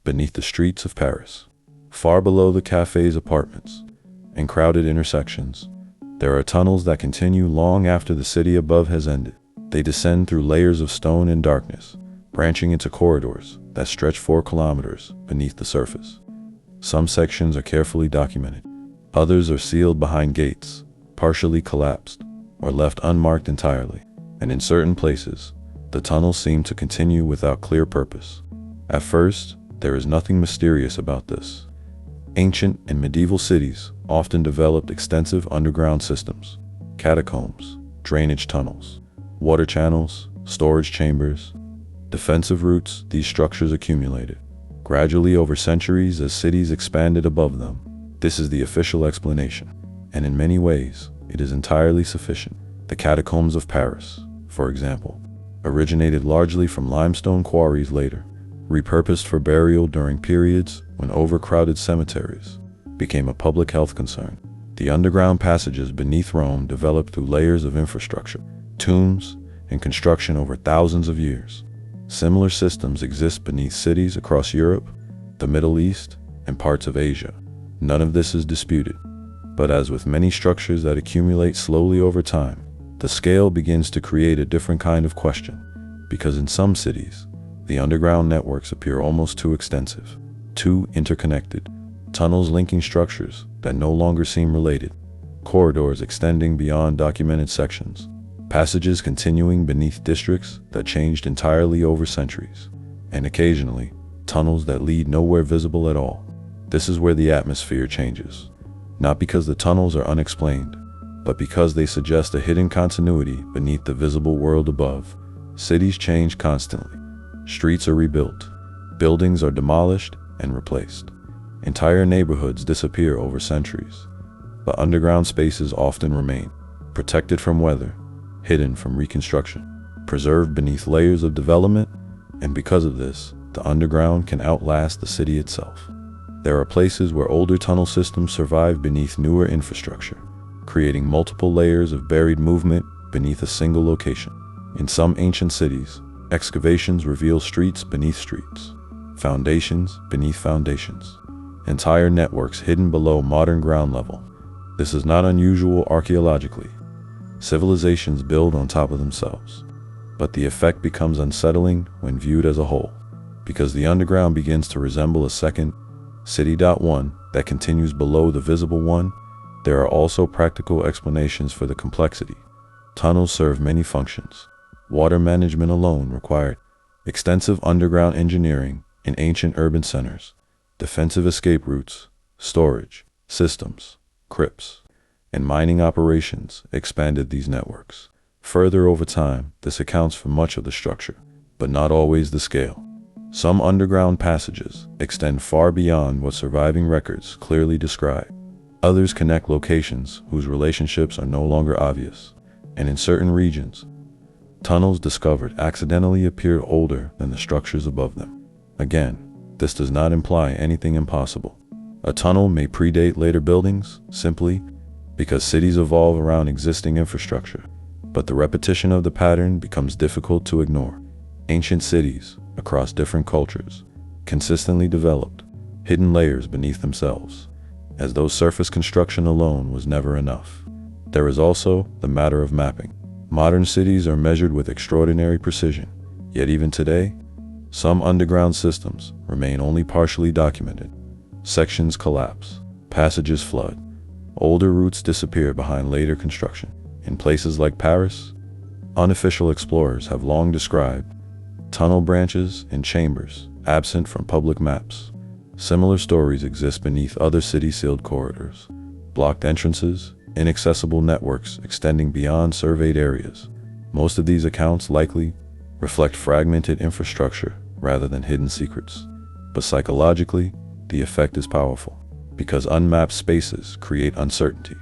beneath the streets of Paris. Far below the cafes, apartments, and crowded intersections, there are tunnels that continue long after the city above has ended. They descend through layers of stone and darkness, branching into corridors that stretch 4 kilometers beneath the surface. Some sections are carefully documented. Others are sealed behind gates, partially collapsed, or left unmarked entirely. And in certain places, the tunnels seem to continue without clear purpose. At first, there is nothing mysterious about this. Ancient and medieval cities often developed extensive underground systems: catacombs, drainage tunnels, water channels, storage chambers, defensive routes. These structures accumulated gradually over centuries as cities expanded above them. This is the official explanation, and in many ways, it is entirely sufficient. The catacombs of Paris, for example, originated largely from limestone quarries later, repurposed for burial during periods when overcrowded cemeteries became a public health concern. The underground passages beneath Rome developed through layers of infrastructure, tombs, and construction over thousands of years. Similar systems exist beneath cities across Europe, the Middle East, and parts of Asia. None of this is disputed. But as with many structures that accumulate slowly over time, the scale begins to create a different kind of question, because in some cities, the underground networks appear almost too extensive, too interconnected. Tunnels linking structures that no longer seem related, corridors extending beyond documented sections, passages continuing beneath districts that changed entirely over centuries, and occasionally, tunnels that lead nowhere visible at all. This is where the atmosphere changes, not because the tunnels are unexplained, but because they suggest a hidden continuity beneath the visible world above. Cities change constantly. Streets are rebuilt. Buildings are demolished and replaced. Entire neighborhoods disappear over centuries. But underground spaces often remain, protected from weather, hidden from reconstruction, preserved beneath layers of development, and because of this, the underground can outlast the city itself. There are places where older tunnel systems survive beneath newer infrastructure, creating multiple layers of buried movement beneath a single location. In some ancient cities, excavations reveal streets beneath streets, foundations beneath foundations, entire networks hidden below modern ground level. This is not unusual archaeologically. Civilizations build on top of themselves, but the effect becomes unsettling when viewed as a whole, because the underground begins to resemble a second city. One that continues below the visible one. There are also practical explanations for the complexity. Tunnels serve many functions. Water management alone required extensive underground engineering in ancient urban centers. Defensive escape routes, storage systems, crypts, and mining operations expanded these networks. Further over time, this accounts for much of the structure, but not always the scale. Some underground passages extend far beyond what surviving records clearly describe. Others connect locations whose relationships are no longer obvious, and in certain regions, tunnels discovered accidentally appear older than the structures above them. Again, this does not imply anything impossible. A tunnel may predate later buildings simply because cities evolve around existing infrastructure, but the repetition of the pattern becomes difficult to ignore. Ancient cities, across different cultures, consistently developed hidden layers beneath themselves, as though surface construction alone was never enough. There is also the matter of mapping. Modern cities are measured with extraordinary precision, yet even today, some underground systems remain only partially documented. Sections collapse, passages flood, older routes disappear behind later construction. In places like Paris, unofficial explorers have long described tunnel branches and chambers absent from public maps. Similar stories exist beneath other city-sealed corridors, blocked entrances, inaccessible networks extending beyond surveyed areas. Most of these accounts likely reflect fragmented infrastructure rather than hidden secrets. But psychologically, the effect is powerful, because unmapped spaces create uncertainty.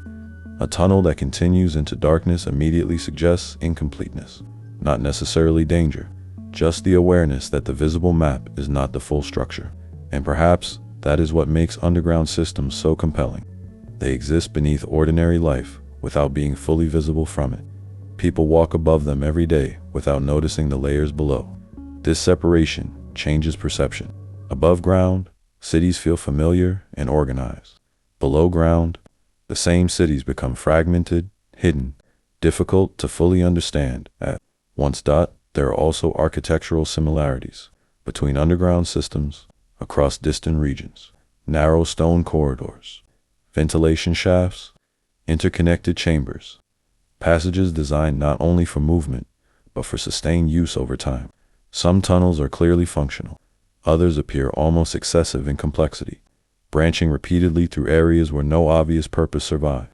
A tunnel that continues into darkness immediately suggests incompleteness, not necessarily danger, just the awareness that the visible map is not the full structure. And perhaps that is what makes underground systems so compelling. They exist beneath ordinary life without being fully visible from it. People walk above them every day without noticing the layers below. This separation changes perception. Above ground, cities feel familiar and organized. Below ground, the same cities become fragmented, hidden, difficult to fully understand at once. There are also architectural similarities between underground systems across distant regions. Narrow stone corridors, ventilation shafts, interconnected chambers, passages designed not only for movement, but for sustained use over time. Some tunnels are clearly functional. Others appear almost excessive in complexity, branching repeatedly through areas where no obvious purpose survived.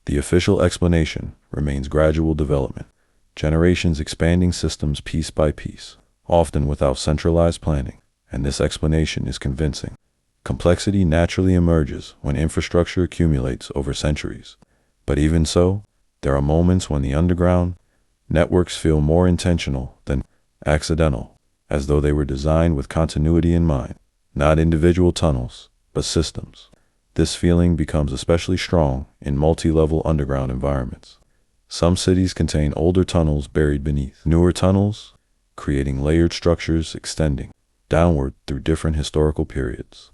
The official explanation remains gradual development, generations expanding systems piece by piece, often without centralized planning, and this explanation is convincing. Complexity naturally emerges when infrastructure accumulates over centuries. But even so, there are moments when the underground networks feel more intentional than accidental, as though they were designed with continuity in mind, not individual tunnels, but systems. This feeling becomes especially strong in multi-level underground environments. Some cities contain older tunnels buried beneath newer tunnels, creating layered structures extending downward through different historical periods.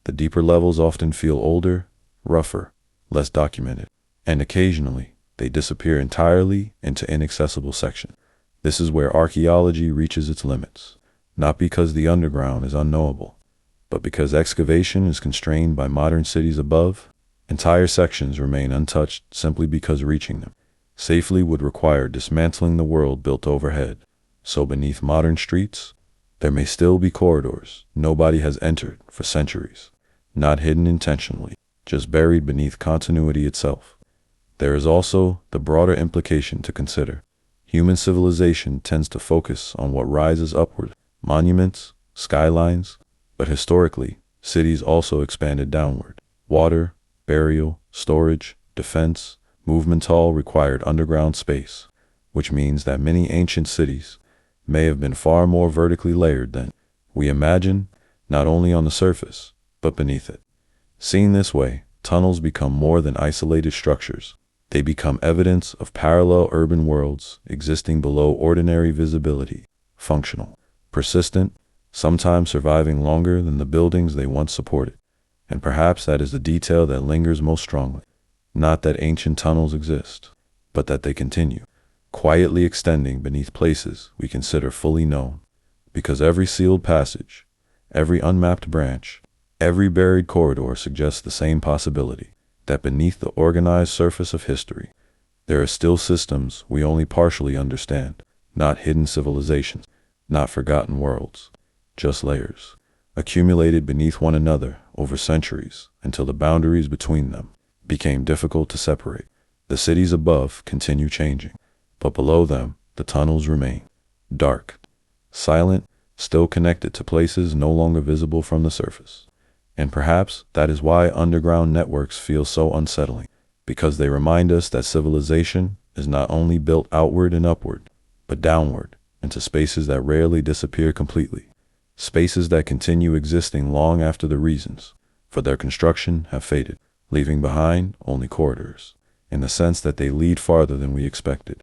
The deeper levels often feel older, rougher, less documented, and occasionally they disappear entirely into inaccessible sections. This is where archaeology reaches its limits, not because the underground is unknowable, but because excavation is constrained by modern cities above. Entire sections remain untouched simply because reaching them safely would require dismantling the world built overhead. So beneath modern streets, there may still be corridors nobody has entered for centuries, not hidden intentionally, just buried beneath continuity itself. There is also the broader implication to consider. Human civilization tends to focus on what rises upward, monuments, skylines, but historically, cities also expanded downward. Water, burial, storage, defense, movement all required underground space, which means that many ancient cities may have been far more vertically layered than we imagine, not only on the surface, but beneath it. Seen this way, tunnels become more than isolated structures. They become evidence of parallel urban worlds existing below ordinary visibility, functional, persistent, sometimes surviving longer than the buildings they once supported. And perhaps that is the detail that lingers most strongly. Not that ancient tunnels exist, but that they continue, quietly extending beneath places we consider fully known. Because every sealed passage, every unmapped branch, every buried corridor suggests the same possibility, that beneath the organized surface of history, there are still systems we only partially understand, not hidden civilizations, not forgotten worlds, just layers, accumulated beneath one another over centuries until the boundaries between them became difficult to separate. The cities above continue changing, but below them, the tunnels remain, dark, silent, still connected to places no longer visible from the surface. And perhaps that is why underground networks feel so unsettling, because they remind us that civilization is not only built outward and upward, but downward into spaces that rarely disappear completely, spaces that continue existing long after the reasons for their construction have faded, leaving behind only corridors, in the sense that they lead farther than we expected.